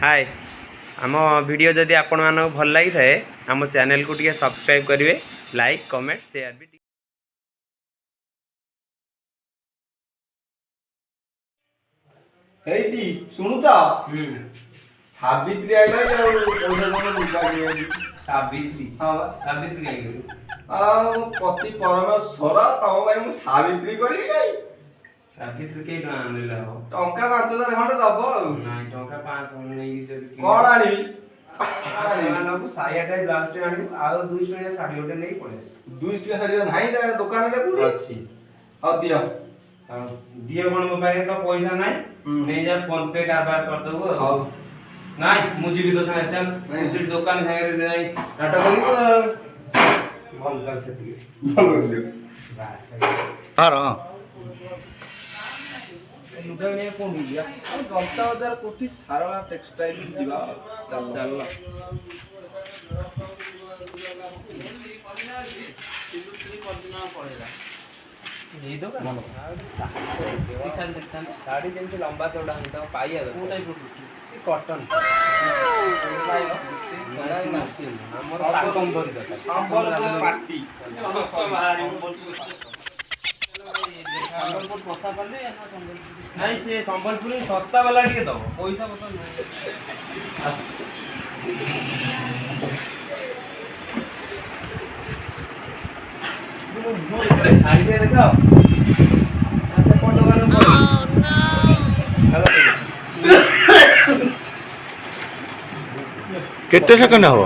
हाय आम वीडियो जदि आपण मानक भल लगी थाए आम चैनल को टिके सब्सक्राइब करेंगे लाइक कमेंट शेयर भी ହେଇଟି ଶୁଣୁଛ ସାବିତ୍ରୀ ଆଇଲା ଆଉ ପଇସା ତମ ଲୁଗା କିଣିବାକୁ सावित्री ହଁ ବା सावित्री कहीं ଆଉ ପତି ପରମେଶ୍ୱର ତମ ପାଇଁ ମୁଁ ସାବିତ୍ରୀ କରିବି ନାଇଁ सावित्री कहीं ना आनिला हो ଟଙ୍କା 5000 ଖଣ୍ଡେ ଦବ ଆଉ ନାଇଁ ଟଙ୍କା 500 ନେଇକି ଯଦି କଣ ଆଣିବି ମାନଙ୍କୁ ସାୟାଟା ବ୍ଲାଉଜ ଟେ ଆଣିବୁ ଆଉ 200 ଟଙ୍କା ଶାଢ଼ୀ ଗୋଟେ ନେଇକି ପଳେଇ ଆସିବୁ 200 ଟଙ୍କା ଶାଢ଼ୀ ନାହିଁ ତା ଦୋକାନରେ କୋଉଠି ଅଛି ହଉ ଦିଅ ଆଉ ଦିଅ କଣ ମୋ ପାଖରେ ତ ପଇସା ନାହିଁ ନେଇ जा फोन पे कारोबार कर दबो ହଉ ନାଇଁ ମୁଁ ଯିବି ତ ସାଙ୍ଗେ ଚାଲ ମୁଁ ସେଠି ଦୋକାନ ସାଙ୍ଗରେ ଯାଇ ନାଟକ କରିବୁ ଭଲ ଲାଗ ସେତିକି ଭଲ ଦିଅ ବାସ୍ ହଁ ଲୁଗା ନିଏ କୋଉଠି ଯିବା ଆଉ ଗନ୍ତା ବଜାର କୋଠି ସାରଳା ଟେକ୍ସଟାଇଲ ଯିବା ଚାଲ ଚାଲ यही तो साड़ी जमी लंबा चौड़ा होता पाइया कटन ପାଟି नहीं से संबलपुर सस्ता वाला टे दब पैसा पतर शाड़ी देखा केते सेकंड हो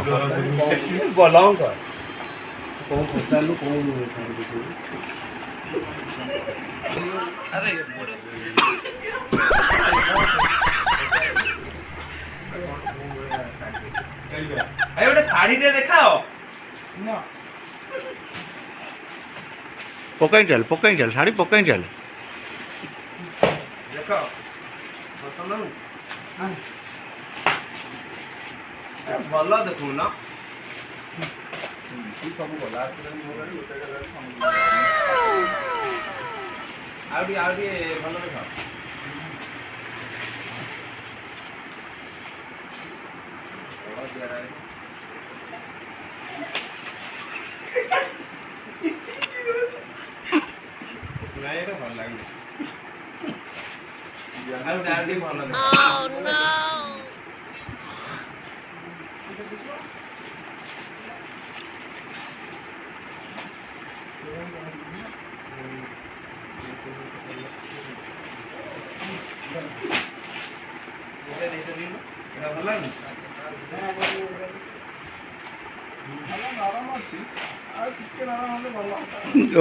लॉन्ग कर कौन पचारू कौन अरे गोटे शाड़ी टे देखाओ पकई चल साड़ी पकई चल देखो पसंद हो भल देखु न सब भला भल देख नहीं तो भल लगे भल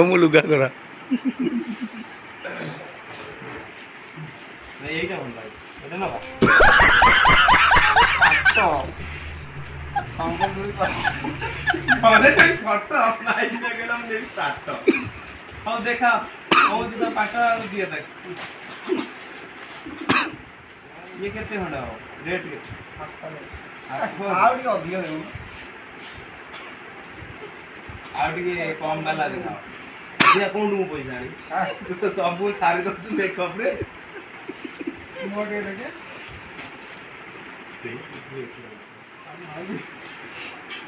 मु लुगा करा এইটা ভাল লাগছে এটা না ହଉ ଦେଖା କହୁଛି ତ ପାଟ ଆଉ ଦିଏ ଦେଖ ଇଏ କେତେ ଖଣ୍ଡ ହବ ରେଟ୍ କେତେ ଆଉ ଟିକେ ଅଧିକ ଦେଉ ଆଉ ଟିକେ କମ ବାଲା ଦେଖାଅ ଅଧିକା କୋଉଠୁ ମୁଁ ପଇସା ଆଣି ତୁ ତ ସବୁ ସାରି ଦଉଛୁ ମେକଅପ ରେ ମୋ ଟିକେ ଦେଖେ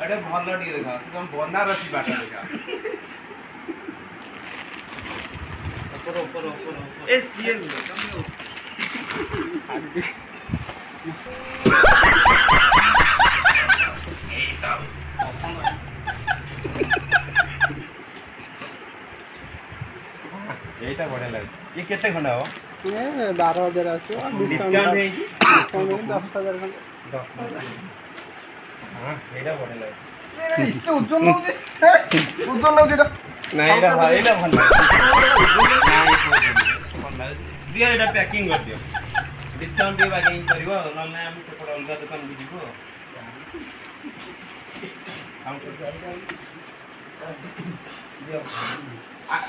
ଏଟେ ଭଲ ଟିକେ ଦେଖାଅ ସେ ତମ ବନାରସୀ ପାଟ ଦେଖାଅ ए सीएम এইটা বড় লাগছে ये केते खंडा हो ये 12000 आसो डिस्काउंट है कि 10000 खंड 10000 हां एटा बड़ लागছে ଏତେ ଓଜନ ନଉଛି ଓଜନ ନଉଛି ଏଟା नहीं एटा भल दिया एटा पैकिंग कर दियो डिस्काउंट भी पैकिंग करिवो न ना हम से पड़ अलगा दुकान को जीवो हम दियो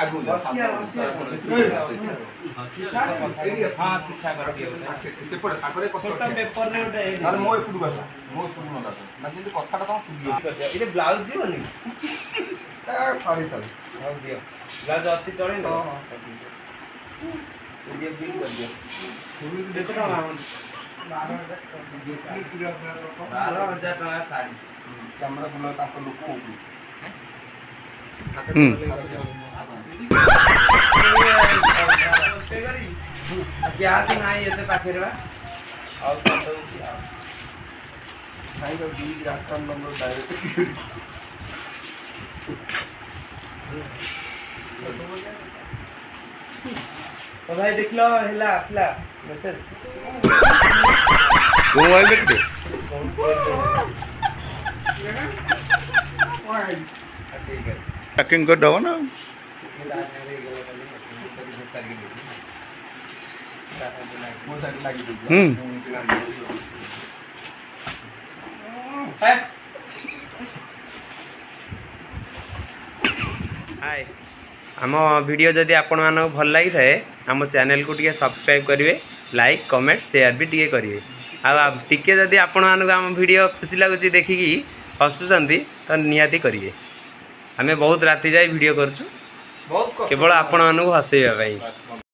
आगु हां ठीक ठाक कर दियो ସେପଟେ ସାକରେ छोटा पेपर रे ओटा ନହେଲେ ମୋ ଏପଟକୁ ଆସ ମୋ ଶୁଣୁ ନା ନା କିନ୍ତୁ କଥାଟା ତମ ଶୁଣିବ ଏଇଟା ବ୍ଲାଉଜ ଯିବନି ସରି ସରି ହଉ ଦିଅ ବ୍ଲାଉଜ ଅଛି ଚଳେ ନା ଦିଅ ବିଲ୍ କରି ଦିଅ କେତେ ଟଙ୍କା ଟଙ୍କା ଶାଢ଼ୀ କ୍ୟାମେରା ଭଲ ତାଙ୍କ ଲୋକ ହୁଁ ଗ୍ୟାସ୍ ନାହିଁ ଏତେ ପାଖରେ ବା ଆଉ କରିଦେଉଛି ଆଉ ଭାଇ ଆକାଉଣ୍ଟ ନମ୍ବର ଡାଇରେକ୍ଟ ତ ଭାଇ ଦେଖିଲ ହେଲା ଆସିଲା ମେସେଜ ମୋବାଇଲ ଦେଖିଦେ ଠିକ ଅଛି ପ୍ୟାକିଂ କରିଦେବ ନା ମୋ ସାଇଡ୍ ଲାଗି ହୁଁ ହାଏ ଆମ ଭିଡ଼ିଓ ଯଦି ଆପଣମାନଙ୍କୁ ଭଲ ଲାଗିଥାଏ ଆମ ଚ୍ୟାନେଲକୁ ଟିକେ ସବସ୍କ୍ରାଇବ୍ କରିବେ ଲାଇକ୍ କମେଣ୍ଟ ସେୟାର ବି ଟିକେ କରିବେ ଆଉ ଟିକେ ଯଦି ଆପଣମାନଙ୍କୁ ଆମ ଭିଡ଼ିଓ ଖୁସି ଲାଗୁଛି ଦେଖିକି ହସୁଛନ୍ତି ତ ନିହାତି କରିବେ ଆମେ ବହୁତ ରାତି ଯାଏ ଭିଡ଼ିଓ କରୁଛୁ କେବଳ ଆପଣମାନଙ୍କୁ ହସେଇବା ପାଇଁ